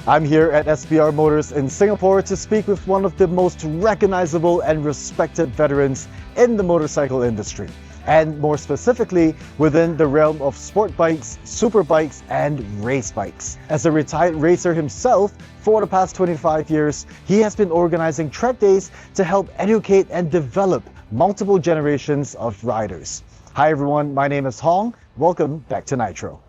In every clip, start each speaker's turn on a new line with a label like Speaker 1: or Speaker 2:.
Speaker 1: I'm here at SBR Motors in Singapore to speak with one of the most recognizable and respected veterans in the motorcycle industry, and more specifically within the realm of sport bikes, super bikes, and race bikes. As a retired racer himself, for the past 25 years, he has been organizing track days to help educate and develop multiple generations of riders. Hi everyone, my name is Hong. Welcome back to Nitro.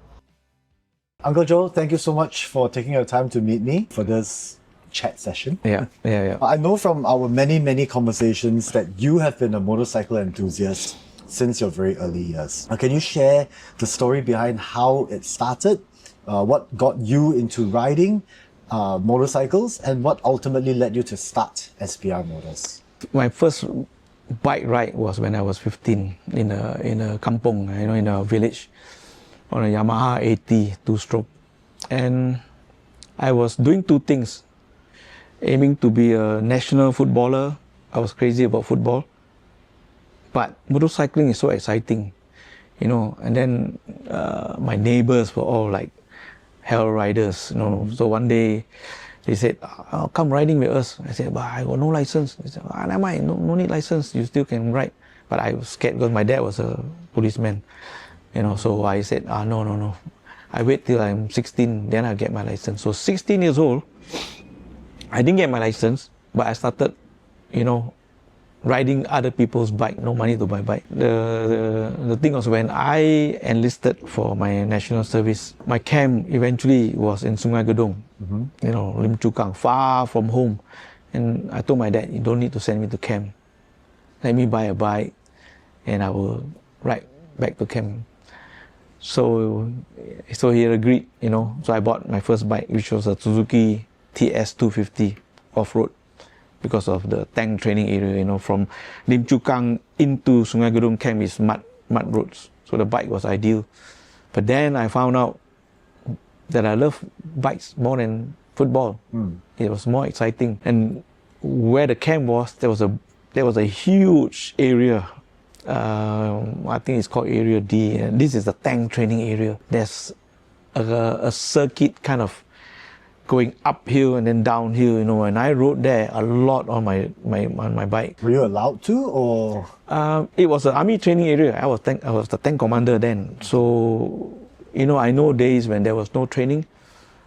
Speaker 1: Uncle Joe, thank you so much for taking your time to meet me for this chat session.
Speaker 2: Yeah.
Speaker 1: I know from our many conversations that you have been a motorcycle enthusiast since your very early years. Can you share the story behind how it started, what got you into riding motorcycles, and what ultimately led you to start SBR Motors?
Speaker 2: My first bike ride was when I was 15 in a kampong, in a village, on a Yamaha 80 two-stroke. And I was doing two things, aiming to be a national footballer. I was crazy about football. But motorcycling is so exciting, and then my neighbors were all like hell riders, So one day they said, come riding with us. I said, but I got no license. They said, never mind, no need license, you still can ride. But I was scared because my dad was a policeman, so I said, no. I wait till I'm 16, then I'll get my license. So 16 years old, I didn't get my license, but I started, riding other people's bike, no money to buy bike. The thing was, when I enlisted for my national service, my camp eventually was in Sungai Gedong, Lim Chu Kang, far from home. And I told my dad, you don't need to send me to camp. Let me buy a bike and I will ride back to camp. So he agreed, So I bought my first bike, which was a Suzuki TS250 off-road, because of the tank training area, from Lim Chu Kang into Sungai Gedong camp is mud roads. So the bike was ideal. But then I found out that I love bikes more than football. It was more exciting. And where the camp was, there was a huge area. I think it's called Area D. And this is the tank training area. There's a circuit kind of going uphill and then downhill, and I rode there a lot on my bike.
Speaker 1: Were you allowed to, or?
Speaker 2: It was an army training area. I was the tank commander then. So, I know days when there was no training,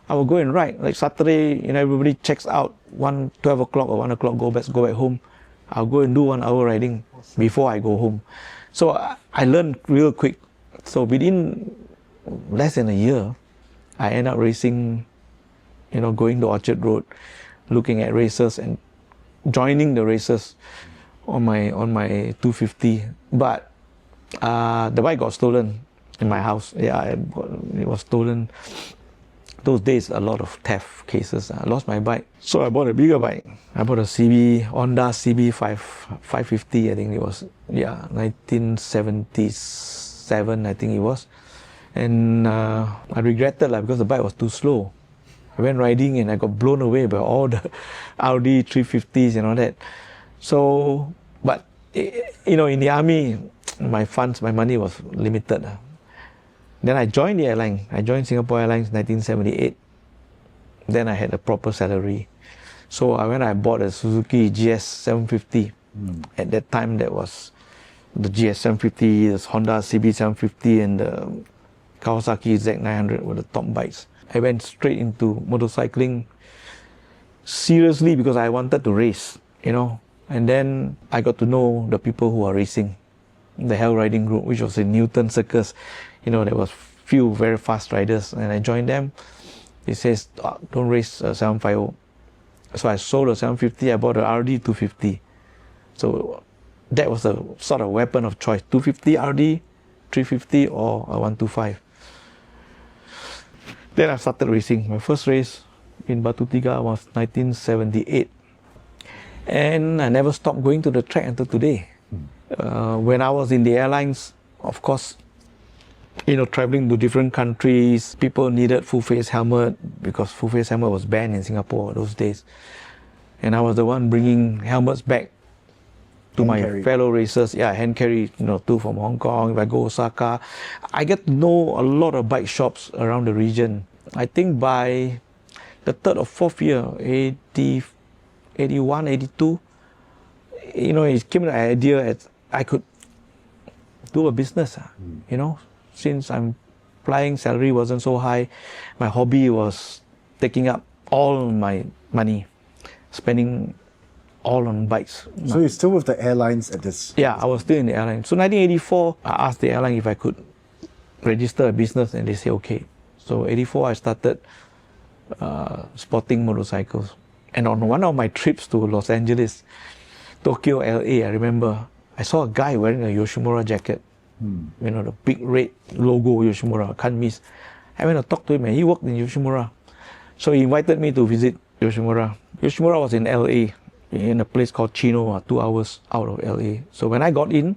Speaker 2: I would go and ride. Like Saturday, everybody checks out 12 o'clock or 1 o'clock, go back home. I'll go and do 1 hour riding before I go home. So I learned real quick. So within less than a year, I ended up racing, going to Orchard Road, looking at races and joining the races on my 250. But the bike got stolen in my house. Yeah, it was stolen. Those days, a lot of theft cases. I lost my bike. So I bought a bigger bike. I bought a Honda CB 550, I think it was. Yeah, 1977, I think it was. And I regretted because the bike was too slow. I went riding and I got blown away by all the Audi 350s and all that. So, but, in the army, my money was limited. Then I joined the airline. I joined Singapore Airlines in 1978. Then I had a proper salary. So when I bought a Suzuki GS 750, at that time that was the GS 750, the Honda CB 750 and the Kawasaki Z900 were the top bikes. I went straight into motorcycling seriously because I wanted to race, And then I got to know the people who are racing, the Hell Riding Group, which was in Newton Circus. There was few very fast riders, and I joined them. It says, don't race 750. So I sold a 750, I bought a RD 250. So that was a sort of weapon of choice, 250 RD, 350 or a 125. Then I started racing. My first race in Batu Tiga was 1978. And I never stopped going to the track until today. When I was in the airlines, of course, traveling to different countries, people needed full-face helmet because full-face helmet was banned in Singapore those days. And I was the one bringing helmets back to my fellow racers. Yeah, hand carry, two from Hong Kong. If I go Osaka, I get to know a lot of bike shops around the region. I think by the third or fourth year, 80, 81, 82, it came to the idea that I could do a business, since I'm flying, salary wasn't so high, my hobby was taking up all my money, spending all on bikes.
Speaker 1: So you're still with the airlines at this?
Speaker 2: Yeah, I was still in the airline. So 1984, I asked the airline if I could register a business, and they said okay. So 84, I started sporting motorcycles. And on one of my trips to Los Angeles, Tokyo, LA, I remember, I saw a guy wearing a Yoshimura jacket. The big red logo Yoshimura, can't miss. I went to talk to him, and he worked in Yoshimura. So he invited me to visit Yoshimura. Yoshimura was in LA, in a place called Chino, 2 hours out of LA. So when I got in,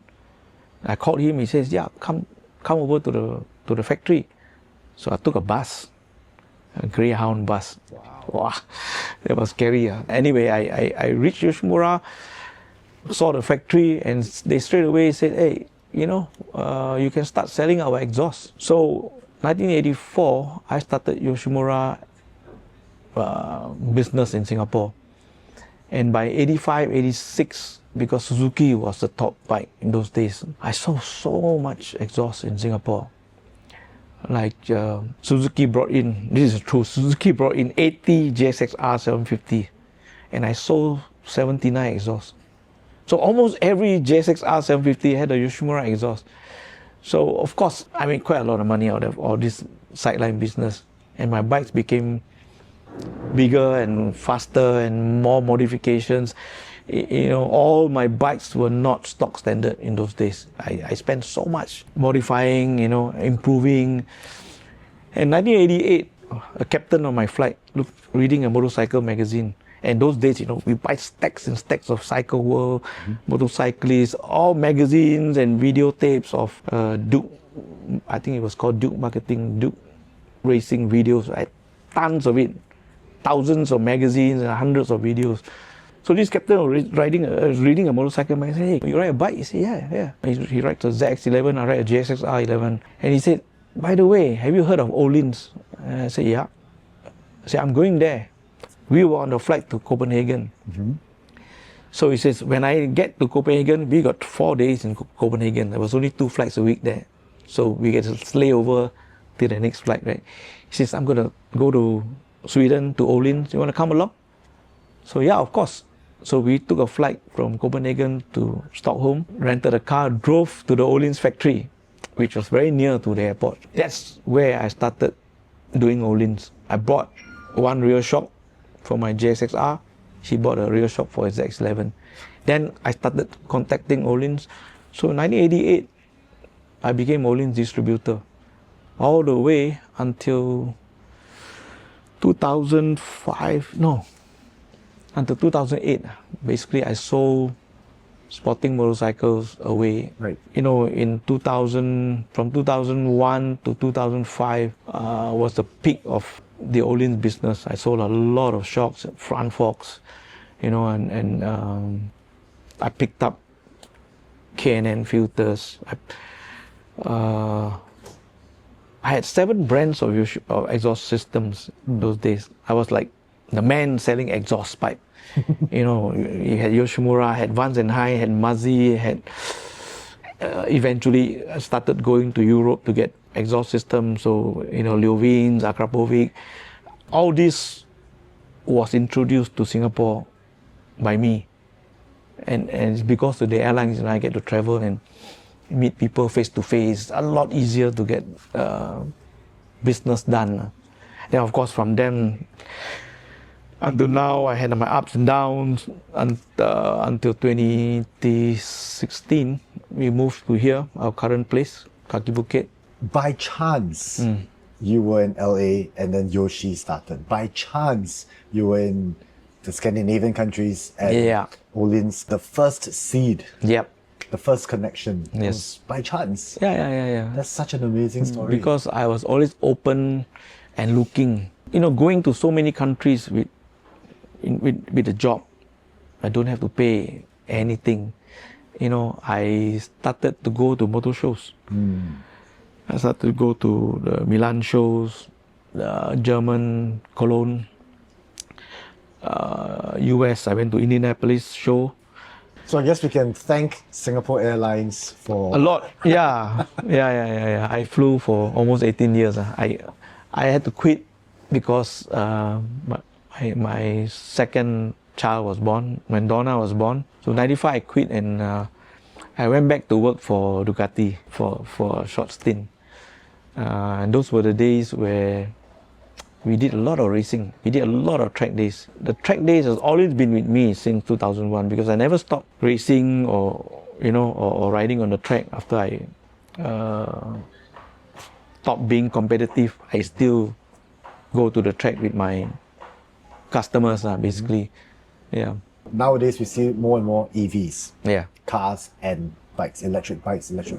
Speaker 2: I called him. He says, "Yeah, come over to the factory." So I took a bus, a Greyhound bus. Wow, that was scary. Anyway, I reached Yoshimura, saw the factory, and they straight away said, "Hey, you can start selling our exhaust." So 1984, I started Yoshimura business in Singapore. And by 85, 86, because Suzuki was the top bike in those days, I saw so much exhaust in Singapore. Like Suzuki brought in, this is true, Suzuki brought in 80 JSX-R 750, and I sold 79 exhausts. So almost every JSX-R 750 had a Yoshimura exhaust. So of course, I made quite a lot of money out of all this sideline business, and my bikes became bigger and faster and more modifications. All my bikes were not stock standard in those days. I spent so much modifying, improving. In 1988, a captain on my flight reading a motorcycle magazine. And those days, we buy stacks and stacks of Cycle World, motorcyclists, all magazines and videotapes of Duke. I think it was called Duke Marketing, Duke Racing videos. I had tons of it. Thousands of magazines and hundreds of videos. So this captain was reading a motorcycle magazine. "Hey, you ride a bike?" He said, yeah. He rides a ZX11, I ride a JSX-R11. And he said, "By the way, have you heard of Olin's?" I said, "Yeah." I said, "I'm going there." We were on a flight to Copenhagen. So he says, when I get to Copenhagen, we got 4 days in Copenhagen. There was only 2 flights a week there. So we get to slay over till the next flight, right? He says, "I'm going to go to Sweden, to Olin's. You want to come along?" So yeah, of course. So we took a flight from Copenhagen to Stockholm, rented a car, drove to the Olin's factory, which was very near to the airport. That's where I started doing Olin's. I bought one rear shock for my JSX-R. She bought a rear shock for his X11. Then I started contacting Olin's. So in 1988, I became Olin's distributor, all the way until 2008. Basically, I sold sporting motorcycles away.
Speaker 1: Right.
Speaker 2: In 2000, from 2001 to 2005 was the peak of the Olin's business. I sold a lot of shocks, front forks, and I picked up K&N filters. I had 7 brands of exhaust systems in those days. I was like the man selling exhaust pipe. You had Yoshimura, had Vance and High, had Mazzi, had eventually started going to Europe to get exhaust systems. So, Leuvins, Akrapovic, all this was introduced to Singapore by me. And it's because of the airlines, I get to travel and meet people face to face. A lot easier to get business done. Then, of course, from then until now, I had my ups and downs until 2016. We moved to here, our current place, Kaki Bukit.
Speaker 1: By chance, you were in LA and then Yoshi started. By chance, you were in the Scandinavian countries and Olin's, the first seed.
Speaker 2: Yep.
Speaker 1: The first connection.
Speaker 2: Yes.
Speaker 1: Was by chance.
Speaker 2: Yeah.
Speaker 1: That's such an amazing story.
Speaker 2: Because I was always open and looking. Going to so many countries with a job, I don't have to pay anything. I started to go to motor shows. I started to go to the Milan shows, the German Cologne, US. I went to Indianapolis show.
Speaker 1: So I guess we can thank Singapore Airlines for
Speaker 2: A lot, yeah. I flew for almost 18 years. I had to quit because my second child was born, when Donna was born. So 95 I quit, and I went back to work for Ducati for a short stint. And those were the days where we did a lot of racing. We did a lot of track days. The track days has always been with me since 2001 because I never stopped racing or riding on the track after I stopped being competitive. I still go to the track with my customers, basically. Yeah.
Speaker 1: Nowadays we see more and more EVs.
Speaker 2: Yeah.
Speaker 1: Cars and bikes, electric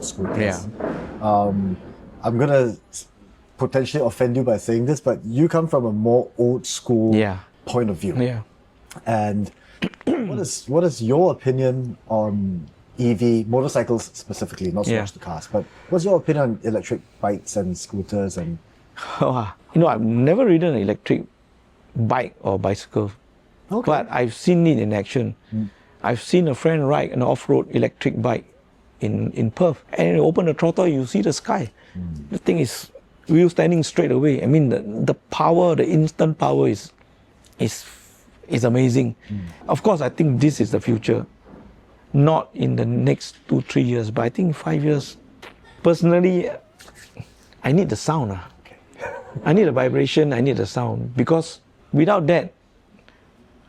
Speaker 1: scooters.
Speaker 2: Yeah.
Speaker 1: I'm gonna potentially offend you by saying this, but you come from a more old school point of view.
Speaker 2: Yeah.
Speaker 1: And what is your opinion on EV motorcycles specifically, not so much the cars, but what's your opinion on electric bikes and scooters? And
Speaker 2: I've never ridden an electric bike or bicycle, but I've seen it in action. I've seen a friend ride an off-road electric bike in Perth, and you open the throttle, you see the sky. The thing is wheel standing straight away. I mean, the power, the instant power is amazing. Of course, I think this is the future. Not in the next 2-3 years, but I think 5 years. Personally, I need the sound. I need a vibration, I need the sound. Because without that,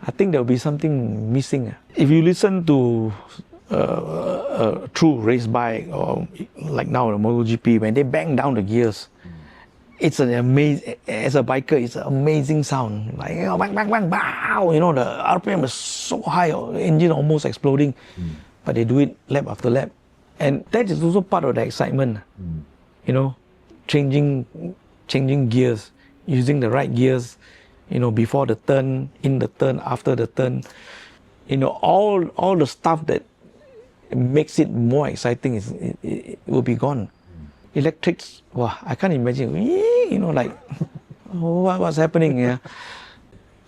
Speaker 2: I think there will be something missing. If you listen to a true race bike, or like now the MotoGP, when they bang down the gears, it's an amazing, as a biker, it's an amazing sound. Like, bang, bang, bang, bow. The RPM is so high, engine almost exploding. But they do it lap after lap. And that is also part of the excitement. Changing gears, using the right gears, before the turn, in the turn, after the turn. All the stuff that makes it more exciting it will be gone. Electrics, wow, I can't imagine, what's happening here.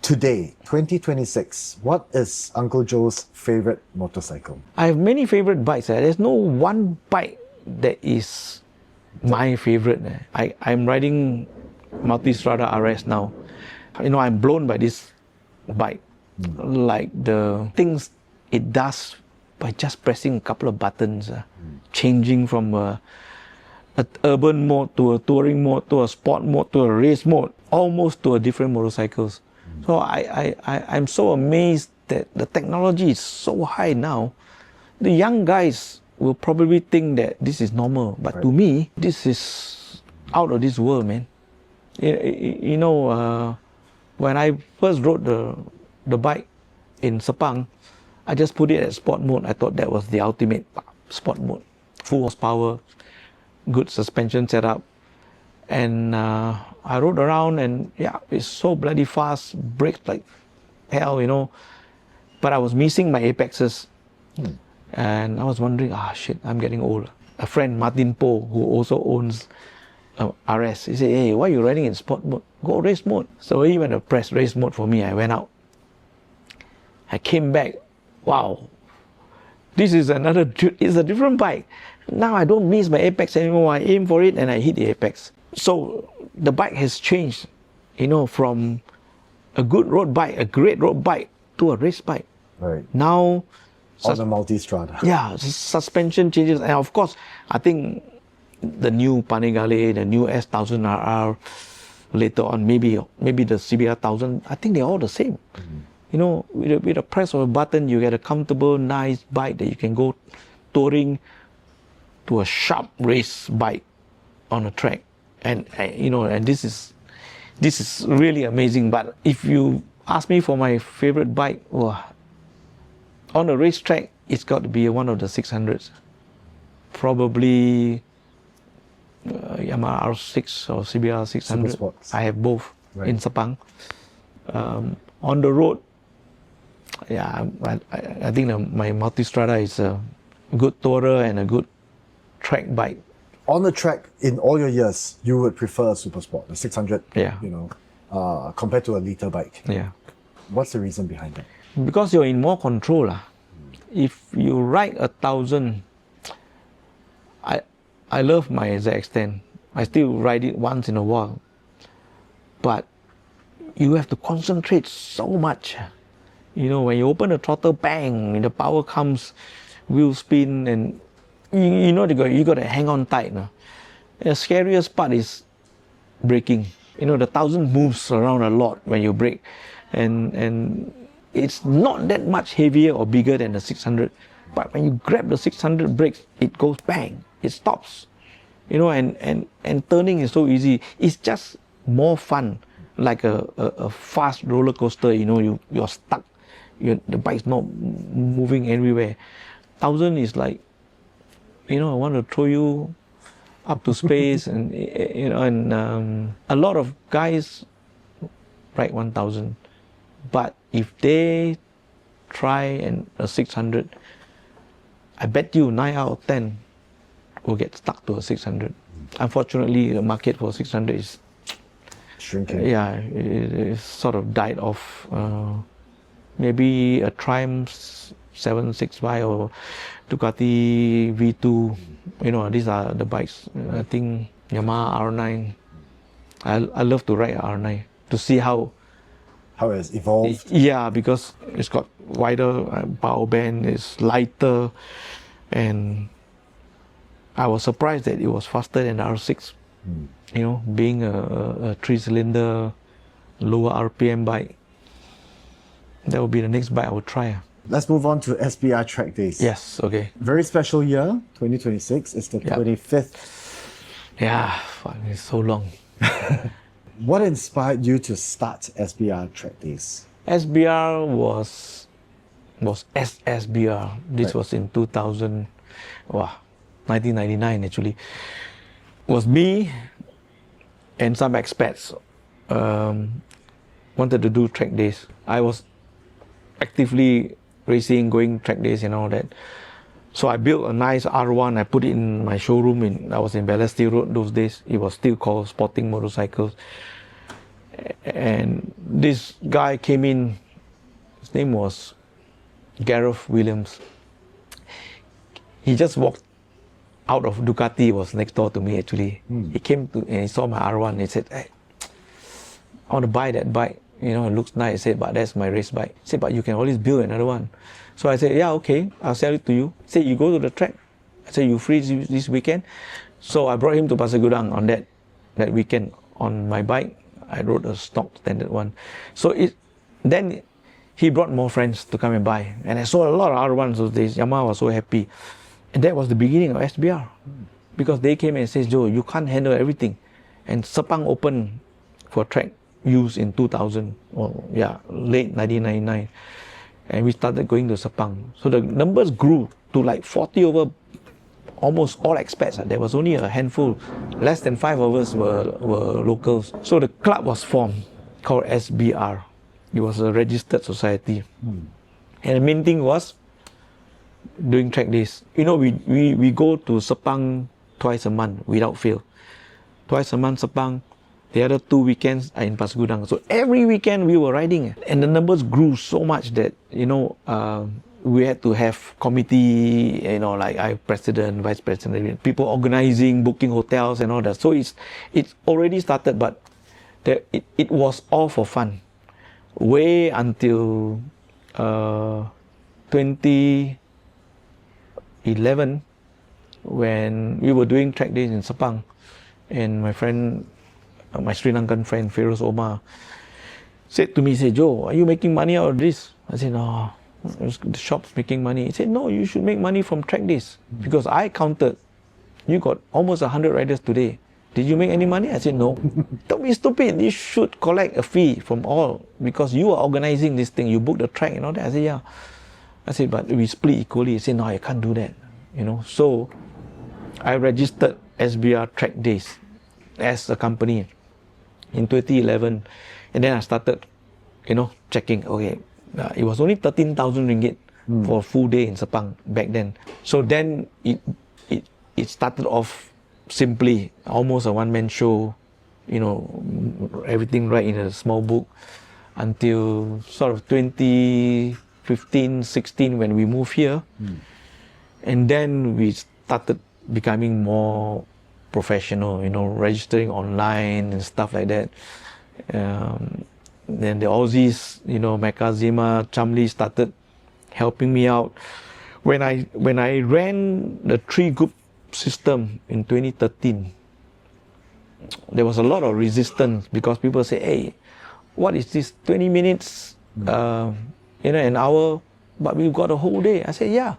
Speaker 1: Today, 2026, what is Uncle Joe's favorite motorcycle?
Speaker 2: I have many favorite bikes. There's no one bike that is my favorite. I'm riding Multistrada RS now. I'm blown by this bike. Like the things it does by just pressing a couple of buttons, changing from an urban mode to a touring mode to a sport mode to a race mode, almost to a different motorcycles. So I'm so amazed that the technology is so high now. The young guys will probably think that this is normal, but to me, this is out of this world, man. When I first rode the bike in Sepang, I just put it at sport mode. I thought that was the ultimate sport mode. Full horsepower, good suspension setup. And I rode around and it's so bloody fast, brakes like hell, But I was missing my apexes. And I was wondering, shit, I'm getting old. A friend, Martin Po, who also owns RS, he said, hey, why are you riding in sport mode? Go race mode. So he went to press race mode for me. I went out. I came back. Wow. This is it's a different bike. Now I don't miss my apex anymore. I aim for it and I hit the apex. So the bike has changed, from a good road bike, a great road bike, to a race bike.
Speaker 1: Right.
Speaker 2: Now,
Speaker 1: on the Multistrada.
Speaker 2: Yeah, suspension changes. And of course, I think the new Panigale, the new S1000RR, later on, maybe the CBR 1000, I think they're all the same. With a press of a button, you get a comfortable, nice bike that you can go touring to a sharp race bike on a track. And this is really amazing. But if you ask me for my favorite bike, on a racetrack, it's got to be one of the 600s. Probably Yamaha R6 or CBR 600. I have both in Sepang. On the road, I think my Multistrada is a good tourer and a good track bike.
Speaker 1: On the track, in all your years, you would prefer a Super Sport, the 600, compared to a liter bike.
Speaker 2: Yeah.
Speaker 1: What's the reason behind that?
Speaker 2: Because you're in more control. If you ride 1,000, I love my ZX-10. I still ride it once in a while. But you have to concentrate so much. You know, when you open the throttle, bang, the power comes, wheel spin, and you know you got to hang on tight. No? The scariest part is braking. You know, the 1,000 moves around a lot when you brake, and it's not that much heavier or bigger than the 600. But when you grab the 600 brakes, it goes bang, it stops. You know, and turning is so easy. It's just more fun, like a fast roller coaster. You know, you're stuck. The bike's not moving everywhere. 1,000 is like, you know, I want to throw you up to space, and you know, and a lot of guys ride 1,000, but if they try a 600, I bet you 9 out of 10 will get stuck to a 600. Unfortunately, the market for 600 is
Speaker 1: shrinking.
Speaker 2: Yeah, it sort of died off. Maybe a Triumph 765 or Ducati V2, you know, these are the bikes. I think Yamaha R9. I love to ride R9 to see how
Speaker 1: it has evolved.
Speaker 2: Yeah, because it's got wider power band, it's lighter, and I was surprised that it was faster than the R6. You know, being a 3-cylinder, lower RPM bike. That would be the next bike I would try.
Speaker 1: Let's move on to SBR Trackdays.
Speaker 2: Yes, okay.
Speaker 1: Very special year, 2026. It's the 25th.
Speaker 2: Yeah, fuck, it's so long.
Speaker 1: What inspired you to start SBR Trackdays?
Speaker 2: SBR was SSBR. This was in 1999 actually. It was me and some expats wanted to do track days. I was actively racing, going track days and all that. So I built a nice R1. I put it in my showroom. I was in Balestier Road those days. It was still called Sporting Motorcycles. And this guy came in. His name was Gareth Williams. He just walked out of Ducati. Was next door to me actually. He came to and he saw my R1. He said, "Hey, I want to buy that bike. You know, it looks nice." I said, "But that's my race bike." He said, "But you can always build another one." So I said, "Yeah, okay, I'll sell it to you." He said, "You go to the track." I said, "You free this weekend?" So I brought him to Pasir Gudang on that weekend on my bike. I rode a stock standard one. So then he brought more friends to come and buy. And I saw a lot of R1s those days. Yamaha was so happy. And that was the beginning of SBR. Because they came and said, "Joe, you can't handle everything." And Sepang opened for track use in 2000, late 1999. And we started going to Sepang. So the numbers grew to like 40 over almost all expats. There was only a handful, less than 5 of us were locals. So the club was formed called SBR. It was a registered society. And the main thing was doing track days. You know, we go to Sepang twice a month without fail. Twice a month Sepang. The other 2 weekends are in Pasir Gudang. So every weekend we were riding. And the numbers grew so much that, you know, we had to have committee, you know, like I president, vice president, people organizing, booking hotels and all that. So it's already started, but it was all for fun. Way until 2011, when we were doing track days in Sepang, and my friend, my Sri Lankan friend Feroz Omar, said to me, "Joe, are you making money out of this?" I said, "No, the shop's making money." He said, "No, you should make money from track days." Because I counted, you got almost 100 riders today. Did you make any money? I said, "No." Don't be stupid. You should collect a fee from all because you are organizing this thing. You book the track and all that. I said, "Yeah." I said, "But we split equally." He said, "No, I can't do that." You know, so I registered SBR Trackdays as a company in 2011, and then I started, you know, checking. Okay, it was only 13,000 ringgit for a full day in Sepang back then. So then it started off simply, almost a one-man show, you know, everything right in a small book. until sort of 2015, 16 when we moved here. And then we started becoming more professional, you know, registering online and stuff like that. Then the Aussies, you know, Makazima, Chamli started helping me out. When I ran the 3-group system in 2013, there was a lot of resistance because people say, hey, what is this 20 minutes, you know, an hour, but we've got a whole day. I said, yeah,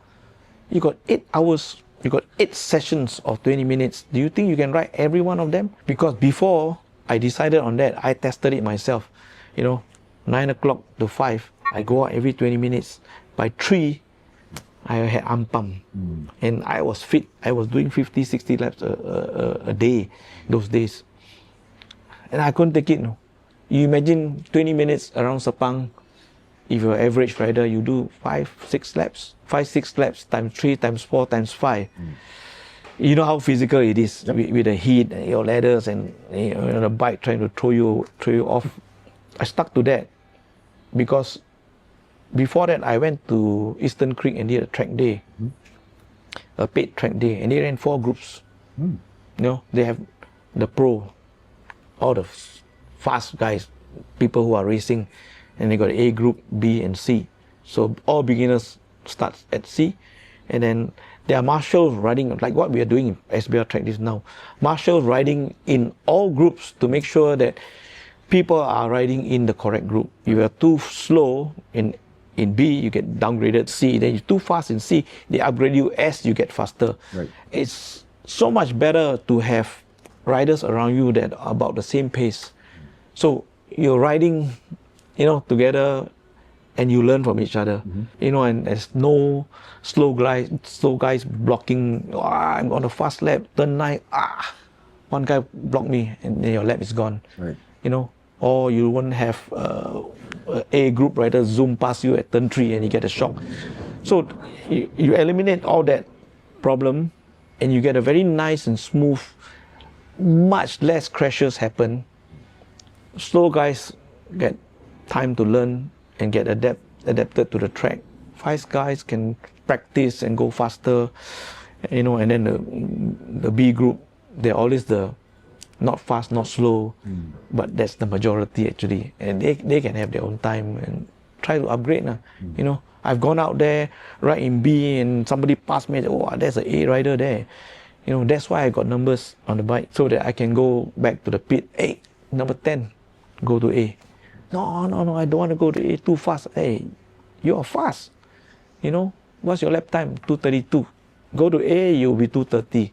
Speaker 2: you got 8 hours, you got 8 sessions of 20 minutes. Do you think you can ride every one of them? Because before I decided on that, I tested it myself. You know, 9 o'clock to 5, I go out every 20 minutes. By 3, I had arm pump. And I was fit. I was doing 50, 60 laps a day those days. And I couldn't take it. No. You imagine 20 minutes around Sepang. If you're an average rider, you do 5, 6 laps. 5, 6 laps times 3, times 4, times 5. You know how physical it is with the heat, your ladders, and you know, the bike trying to throw you off. I stuck to that because before that I went to Eastern Creek and did a track day, a paid track day, and they ran 4 groups. You know, they have the pro, all the fast guys, people who are racing, and they got A group, B and C. So all beginners start at C, and then there are marshals riding like what we are doing in SBR Trackdays now. Marshals riding in all groups to make sure that people are riding in the correct group. If you are too slow in B, you get downgraded C. Then you're too fast in C, they upgrade you S, you get faster. Right. It's so much better to have riders around you that are about the same pace. So you're riding, you know, together, and you learn from each other. You know, and there's no slow guys blocking. I'm on a fast lap, turn 9. One guy blocked me, and then your lap is gone. Right. You know, or you won't have A group rider zoom past you at turn 3 and you get a shock. So you eliminate all that problem, and you get a very nice and smooth, much less crashes happen. Slow guys get time to learn and get adapted to the track. Fast guys can practice and go faster, you know. And then the B group, they're always the not fast, not slow, but that's the majority actually, and they can have their own time and try to upgrade. You know, I've gone out there right in B and somebody passed me. Oh, there's an A rider there. You know, that's why I got numbers on the bike so that I can go back to the pit. Hey, number 10, go to A. No, I don't want to go to A, too fast. Hey, you're fast. You know, what's your lap time? 2:32. Go to A, you'll be 2:30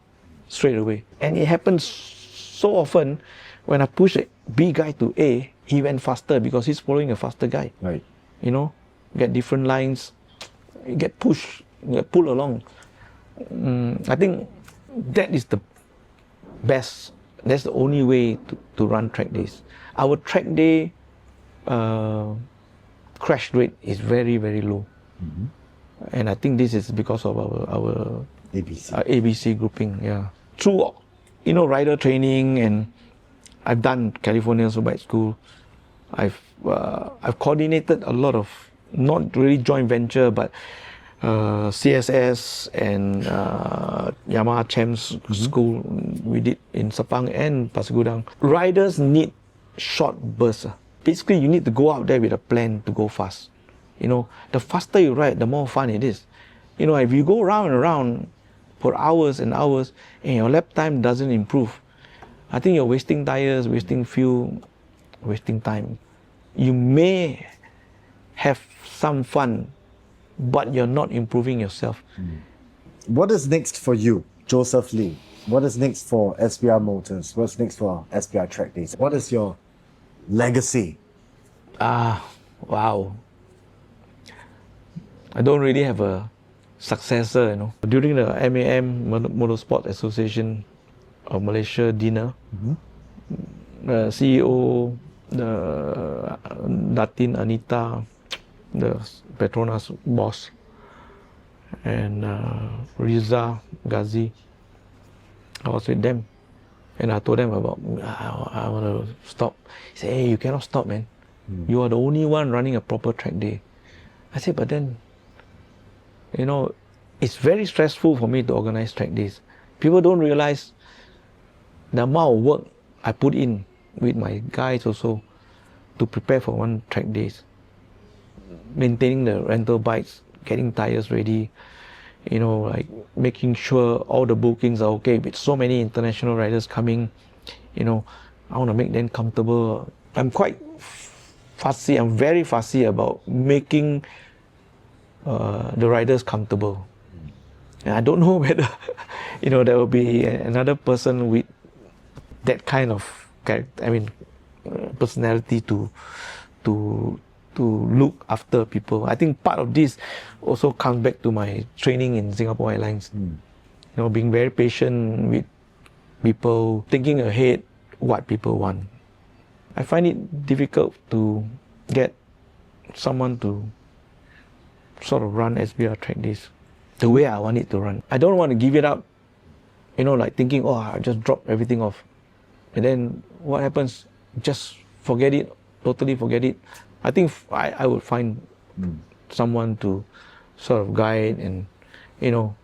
Speaker 2: straight away. And it happens so often. When I push a B guy to A, he went faster because he's following a faster guy. Right. You know, get different lines, you get pushed, you get pulled along. I think that is the best. That's the only way to run track days. Our track day crash rate is very, very low. And I think this is because of our ABC grouping. Yeah, through, you know, rider training, and I've done California Superbike School. I've coordinated a lot of, not really joint venture, but CSS and Yamaha Champs School we did in Sepang and Pasir Gudang. Riders need short bursts. Basically, you need to go out there with a plan to go fast. You know, the faster you ride, the more fun it is. You know, if you go round and round for hours and hours and your lap time doesn't improve, I think you're wasting tires, wasting fuel, wasting time. You may have some fun, but you're not improving yourself.
Speaker 1: What is next for you, Joseph Lee? What is next for SBR Motors? What's next for SBR Trackdays? What is your legacy?
Speaker 2: Wow. I don't really have a successor, you know. During the MAM, Motorsport Association of Malaysia dinner, the CEO, the Datin Anita, the Petronas boss, and Riza Ghazi, I was with them, and I told them about I want to stop. He said, "Hey, you cannot stop, man. You are the only one running a proper track day. I said, but then, you know, it's very stressful for me to organize track days. People don't realize the amount of work I put in with my guys also to prepare for one track days. Maintaining the rental bikes, getting tires ready, you know, like making sure all the bookings are okay. With so many international riders coming, you know, I want to make them comfortable. I'm quite fussy. I'm very fussy about making the riders comfortable. And I don't know whether, you know, there will be another person with that kind of character. I mean, personality to look after people. I think part of this also comes back to my training in Singapore Airlines. You know, being very patient with people, thinking ahead what people want. I find it difficult to get someone to sort of run SBR Trackdays the way I want it to run. I don't want to give it up, you know, like thinking, oh, I just drop everything off. And then what happens? Just forget it, totally forget it. I think I would find someone to sort of guide and, you know,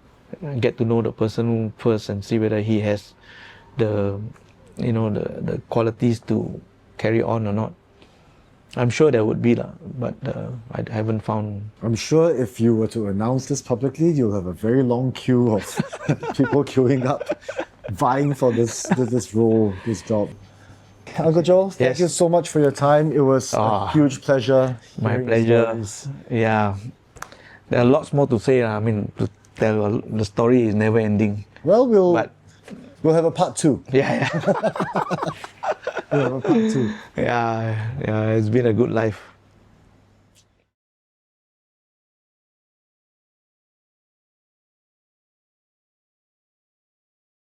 Speaker 2: get to know the person first and see whether he has the, you know, the qualities to carry on or not. I'm sure there would be, but I haven't found.
Speaker 1: I'm sure if you were to announce this publicly, you'll have a very long queue of people queuing up, vying for this role, this job. Uncle Joe, thank you so much for your time. It was a huge pleasure.
Speaker 2: My pleasure. Yeah. There are lots more to say. I mean, to tell the story is never ending.
Speaker 1: Well, we'll have a part 2.
Speaker 2: Yeah.
Speaker 1: We'll have a part 2.
Speaker 2: Yeah, it's been a good life.